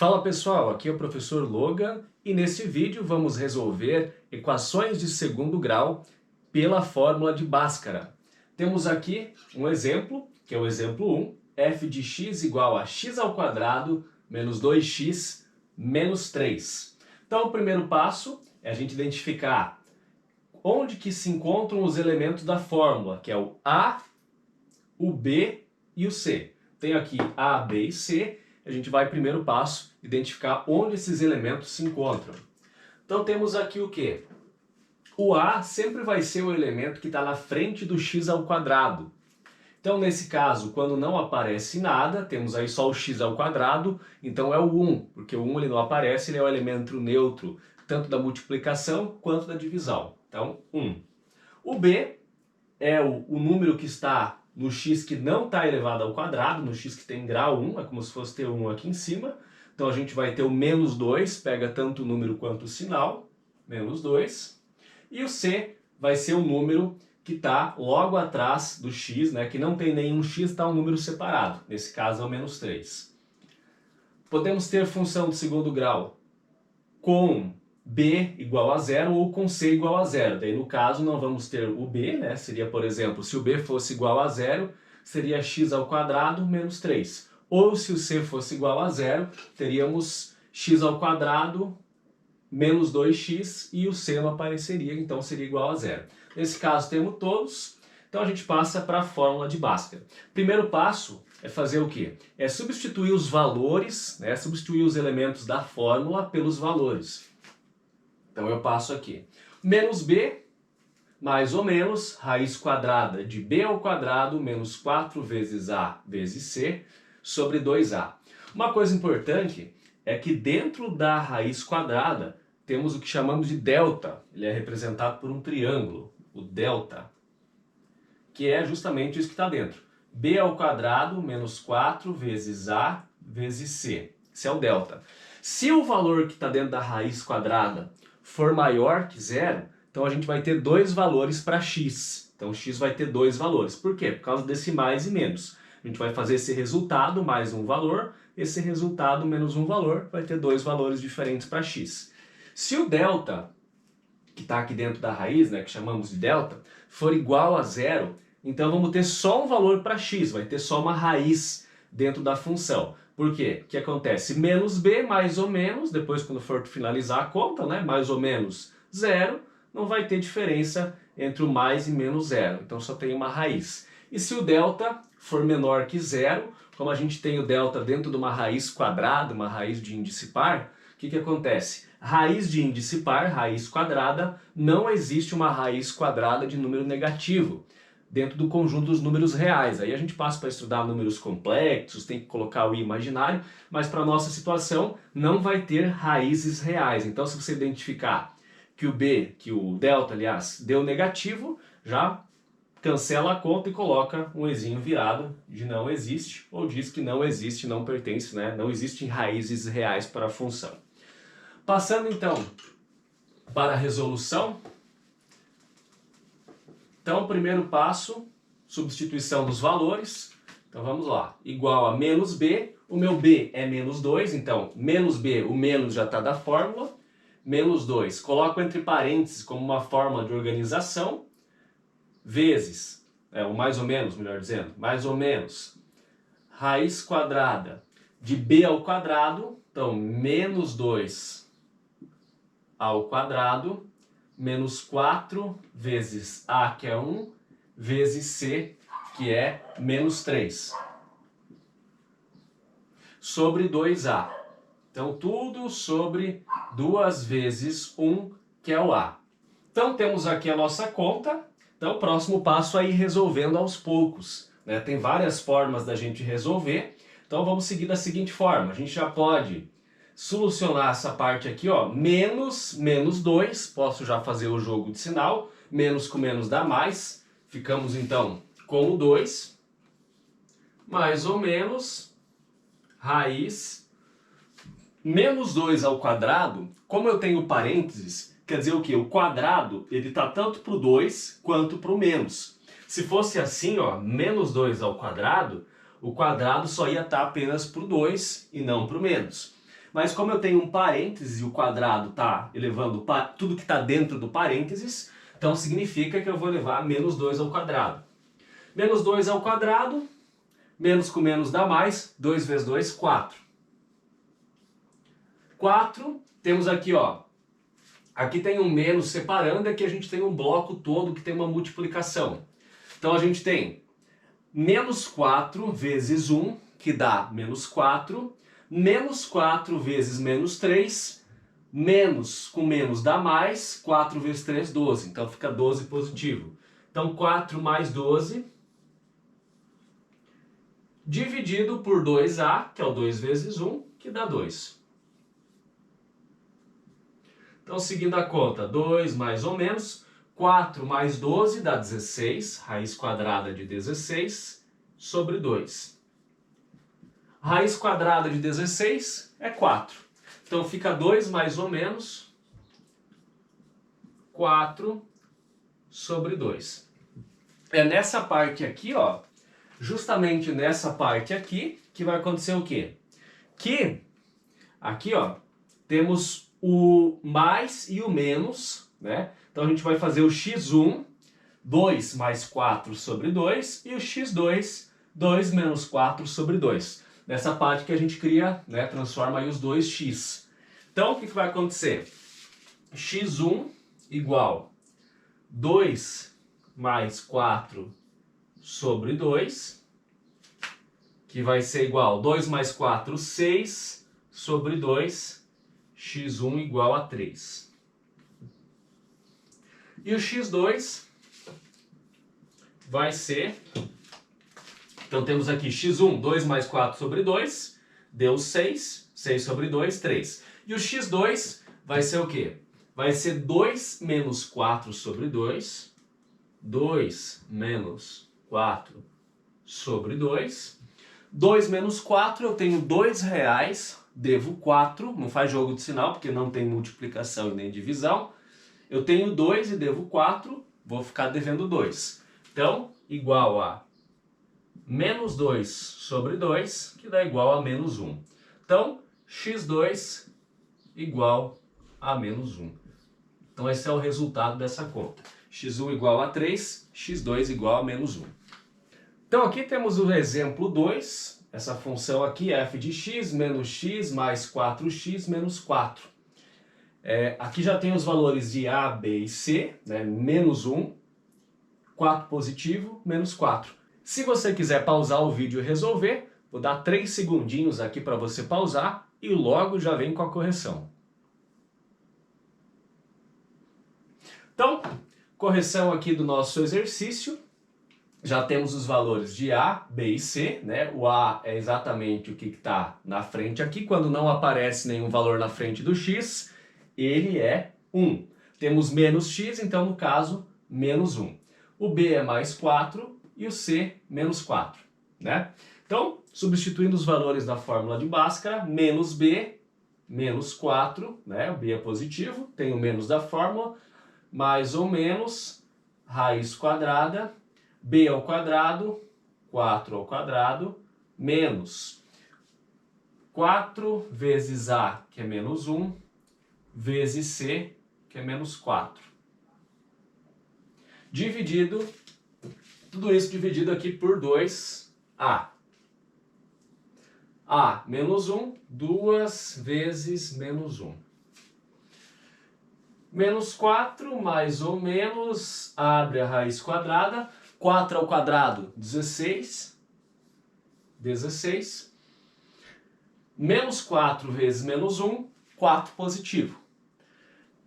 Fala pessoal, aqui é o professor Logan e neste vídeo vamos resolver equações de segundo grau pela fórmula de Bhaskara. Temos aqui um exemplo, que é o exemplo 1, f de x igual a x ao quadrado menos 2x menos 3. Então o primeiro passo é a gente identificar onde que se encontram os elementos da fórmula, que é o a, o b e o c. Tenho aqui a, b e c. A gente vai, primeiro passo, identificar onde esses elementos se encontram. Então temos aqui o quê? O a sempre vai ser o elemento que está na frente do x ao quadrado. Então nesse caso, quando não aparece nada, temos aí só o x ao quadrado, então é o 1, porque o 1 ele não aparece, ele é o elemento neutro, tanto da multiplicação quanto da divisão. Então 1. O b é o número que está no x que não está elevado ao quadrado, no x que tem grau 1, é como se fosse ter 1 aqui em cima. Então a gente vai ter o menos 2, pega tanto o número quanto o sinal, menos 2. E o c vai ser o número que está logo atrás do x, né, que não tem nenhum x, está um número separado. Nesse caso é o menos 3. Podemos ter função de segundo grau com b igual a 0 ou com c igual a 0. Daí no caso não vamos ter o b, né? Seria, por exemplo, se o b fosse igual a 0, seria x ao quadrado menos 3. Ou se o c fosse igual a 0, teríamos x ao quadrado menos 2x e o c não apareceria, então seria igual a 0. Nesse caso temos todos, então a gente passa para a fórmula de Bhaskara. Primeiro passo é fazer o quê? É substituir os valores, né? Substituir os elementos da fórmula pelos valores. Então eu passo aqui. Menos b, mais ou menos, raiz quadrada de b ao quadrado menos 4 vezes a vezes c sobre 2a. Uma coisa importante é que dentro da raiz quadrada temos o que chamamos de delta. Ele é representado por um triângulo, o delta, que é justamente isso que está dentro. b ao quadrado menos 4 vezes a vezes c. Esse é o delta. Se o valor que está dentro da raiz quadrada for maior que zero, então a gente vai ter dois valores para x. Então x vai ter dois valores. Por quê? Por causa desse mais e menos. A gente vai fazer esse resultado mais um valor, esse resultado menos um valor, vai ter dois valores diferentes para x. Se o delta, que está aqui dentro da raiz, né, que chamamos de delta, for igual a zero, então vamos ter só um valor para x, vai ter só uma raiz dentro da função. Por quê? O que acontece? Menos b, mais ou menos, depois quando for finalizar a conta, né, mais ou menos zero, não vai ter diferença entre o mais e menos zero, então só tem uma raiz. E se o delta for menor que zero, como a gente tem o delta dentro de uma raiz quadrada, uma raiz de índice par, o que acontece? Raiz de índice par, raiz quadrada, não existe uma raiz quadrada de número negativo dentro do conjunto dos números reais. Aí a gente passa para estudar números complexos, tem que colocar o i imaginário, mas para a nossa situação não vai ter raízes reais. Então se você identificar que o delta, aliás, deu negativo, já cancela a conta e coloca um ezinho virado de não existe, ou diz que não existe, não pertence, né? Não existem raízes reais para a função. Passando então para a resolução. Então, primeiro passo, substituição dos valores. Então vamos lá, igual a menos b, o meu b é menos 2, então menos b, o menos já está da fórmula, menos 2, coloco entre parênteses como uma forma de organização, vezes, ou mais ou menos, melhor dizendo, mais ou menos, raiz quadrada de b ao quadrado, então menos 2 ao quadrado, menos 4 vezes a, que é 1, vezes c, que é menos 3, sobre 2a. Então tudo sobre 2 vezes 1, que é o a. Então temos aqui a nossa conta. Então o próximo passo é ir resolvendo aos poucos, né? Tem várias formas da gente resolver. Então vamos seguir da seguinte forma. A gente já pode solucionar essa parte aqui, ó, menos 2, posso já fazer o jogo de sinal, menos com menos dá mais, ficamos então com o 2, mais ou menos, raiz, menos 2 ao quadrado, como eu tenho parênteses, quer dizer o que? O quadrado, ele está tanto para o 2 quanto para o menos. Se fosse assim, ó, menos 2 ao quadrado, o quadrado só ia estar apenas para o 2 e não para o menos. Mas como eu tenho um parênteses e o quadrado está elevando tudo que está dentro do parênteses, então significa que eu vou levar menos 2 ao quadrado. Menos 2 ao quadrado, menos com menos dá mais, 2 vezes 2, 4. 4, temos aqui, ó, aqui tem um menos separando, aqui a gente tem um bloco todo que tem uma multiplicação. Então a gente tem menos 4 vezes 1, que dá menos 4, menos 4 vezes menos 3, menos com menos dá mais, 4 vezes 3, 12. Então fica 12 positivo. Então 4 mais 12, dividido por 2a, que é o 2 vezes 1, que dá 2. Então seguindo a conta, 2 mais ou menos, 4 mais 12 dá 16, raiz quadrada de 16, sobre 2. Raiz quadrada de 16 é 4. Então fica 2 mais ou menos 4 sobre 2. É nessa parte aqui, ó, justamente nessa parte aqui, que vai acontecer o quê? Que aqui, ó, temos o mais e o menos, né? Então a gente vai fazer o x1, 2 mais 4 sobre 2, e o x2, 2 menos 4 sobre 2. Nessa parte que a gente cria, né, transforma aí os dois x. Então, o que vai acontecer? x1 igual 2 mais 4 sobre 2, que vai ser igual 2 mais 4, 6 sobre 2, x1 igual a 3. E o x2 vai ser... Então temos aqui x1, 2 mais 4 sobre 2, deu 6, 6 sobre 2, 3. E o x2 vai ser o quê? Vai ser 2 menos 4 sobre 2, 2 menos 4 sobre 2. 2 menos 4, eu tenho R$2, devo 4, não faz jogo de sinal, porque não tem multiplicação e nem divisão. Eu tenho 2 e devo 4, vou ficar devendo 2. Então, igual a menos 2 sobre 2, que dá igual a menos 1. Então, x2 igual a menos 1. Então, esse é o resultado dessa conta. x1 igual a 3, x2 igual a menos 1. Então, aqui temos o exemplo 2. Essa função aqui, f de x menos x mais 4x menos 4. Aqui já tem os valores de a, b e c, né? Menos 1, 4 positivo, menos 4. Se você quiser pausar o vídeo e resolver, vou dar 3 segundinhos aqui para você pausar e logo já vem com a correção. Então, correção aqui do nosso exercício. Já temos os valores de A, B e C, né? O A é exatamente o que está na frente aqui. Quando não aparece nenhum valor na frente do X, ele é 1. Temos menos X, então no caso, menos 1. O B é mais 4 e o C, menos 4, né? Então, substituindo os valores da fórmula de Bhaskara, menos B, menos 4, né? O B é positivo, tem o menos da fórmula, mais ou menos, raiz quadrada, b ao quadrado, 4 ao quadrado, menos 4 vezes a, que é menos 1, vezes c, que é menos 4. Dividido, tudo isso dividido aqui por 2a. A menos 1, 2 vezes menos 1. Menos 4, mais ou menos, abre a raiz quadrada, 4 ao quadrado, 16. 16. Menos 4 vezes menos 1, 4 positivo.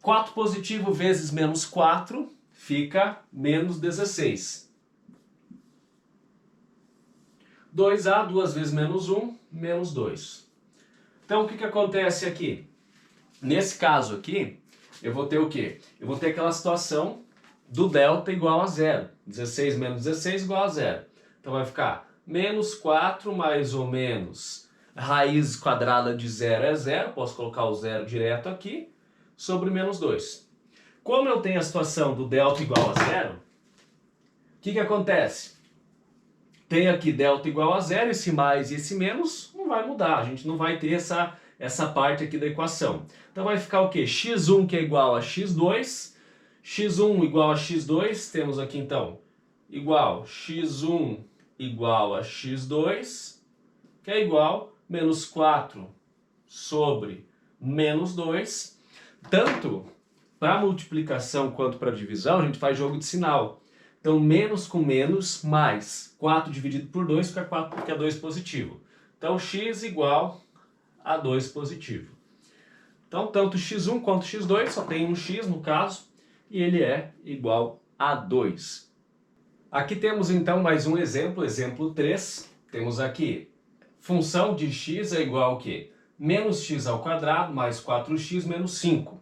4 positivo vezes menos 4 fica menos 16. 2a, 2 vezes menos 1, menos 2. Então, o que acontece aqui? Nesse caso aqui, eu vou ter o quê? Eu vou ter aquela situação do delta igual a 0. 16 menos 16 igual a 0. Então vai ficar menos 4 mais ou menos raiz quadrada de 0 é 0. Posso colocar o 0 direto aqui. Sobre menos 2. Como eu tenho a situação do delta igual a 0, o que acontece? Tem aqui delta igual a 0, esse mais e esse menos não vai mudar. A gente não vai ter essa parte aqui da equação. Então vai ficar o quê? x1 que é igual a x2, x1 igual a x2, temos aqui então igual x1 igual a x2, que é igual a menos 4 sobre menos 2. Tanto para multiplicação quanto para divisão, a gente faz jogo de sinal. Então, menos com menos, mais 4 dividido por 2 fica 4 porque é 2 positivo. Então, x igual a 2 positivo. Então, tanto x1 quanto x2, só tem um x no caso, e ele é igual a 2. Aqui temos então mais um exemplo, exemplo 3. Temos aqui, função de x é igual a quê? Menos x ao quadrado mais 4x menos 5.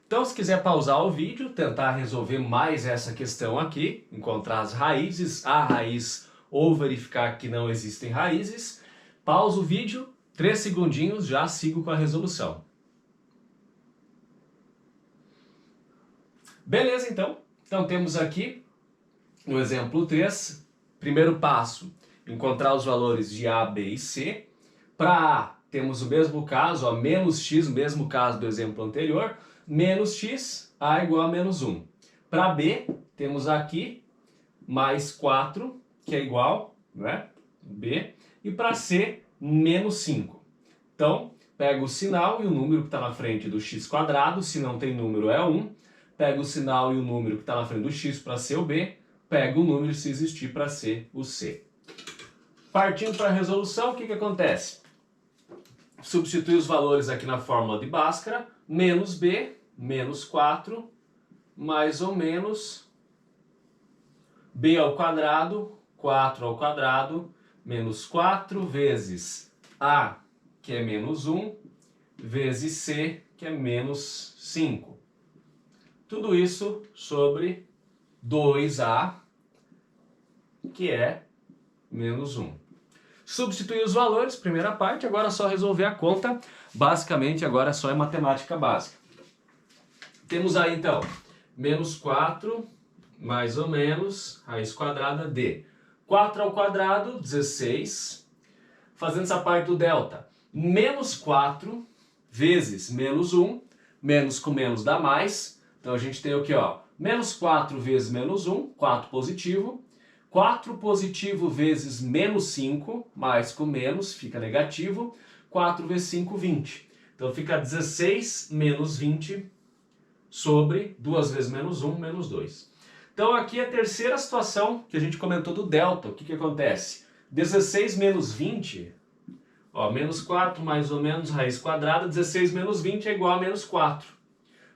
Então, se quiser pausar o vídeo, tentar resolver mais essa questão aqui, encontrar as raízes, a raiz ou verificar que não existem raízes, pausa o vídeo, 3 segundinhos, já sigo com a resolução. Beleza, então. Então, temos aqui, no exemplo 3, primeiro passo, encontrar os valores de A, B e C. Para A, temos o mesmo caso, ó, menos x, o mesmo caso do exemplo anterior, menos x, A igual a menos 1. Para B, temos aqui mais 4, que é igual, né? B. E para C, menos 5. Então, pega o sinal e o número que está na frente do x quadrado, se não tem número é 1. Pega o sinal e o número que está na frente do x para ser o B. Pega o número, se existir, para ser o C. Partindo para a resolução, o que acontece? Substitui os valores aqui na fórmula de Bhaskara, menos b, menos 4, mais ou menos b ao quadrado, 4 ao quadrado, menos 4 vezes a, que é menos 1, vezes c, que é menos 5. Tudo isso sobre 2a, que é menos 1. Substituir os valores, primeira parte, agora é só resolver a conta. Basicamente, agora só é matemática básica. Temos aí, então, menos 4, mais ou menos, raiz quadrada de 4 ao quadrado, 16. Fazendo essa parte do delta, menos 4 vezes menos 1, menos com menos dá mais. Então, a gente tem o que, ó? Menos 4 vezes menos 1, 4 positivo. 4 positivo vezes menos 5, mais com menos, fica negativo. 4 vezes 5, 20. Então fica 16 menos 20 sobre 2 vezes menos 1, menos 2. Então aqui é a terceira situação que a gente comentou do delta. O que acontece? 16 menos 20, ó, menos 4 mais ou menos raiz quadrada, 16 menos 20 é igual a menos 4.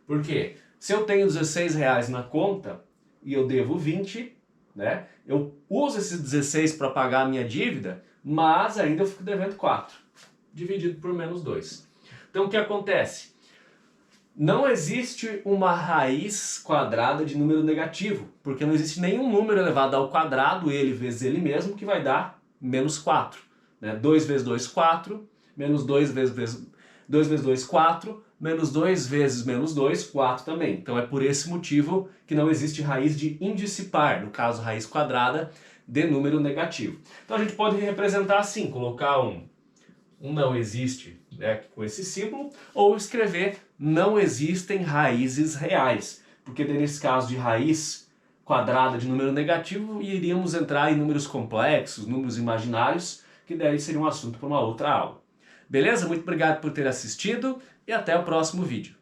Por quê? Se eu tenho 16 reais na conta e eu devo 20, né? Eu uso esses 16 para pagar a minha dívida, mas ainda eu fico devendo 4, dividido por menos 2. Então o que acontece? Não existe uma raiz quadrada de número negativo, porque não existe nenhum número elevado ao quadrado, ele vezes ele mesmo, que vai dar menos 4. Né? 2 vezes 2, 4, menos 2 vezes 2, 4, menos 2 vezes menos 2, 4 também. Então é por esse motivo que não existe raiz de índice par, no caso raiz quadrada de número negativo. Então a gente pode representar assim, colocar um não existe, né, com esse símbolo, ou escrever não existem raízes reais, porque nesse caso de raiz quadrada de número negativo iríamos entrar em números complexos, números imaginários, que daí seria um assunto para uma outra aula. Beleza? Muito obrigado por ter assistido e até o próximo vídeo.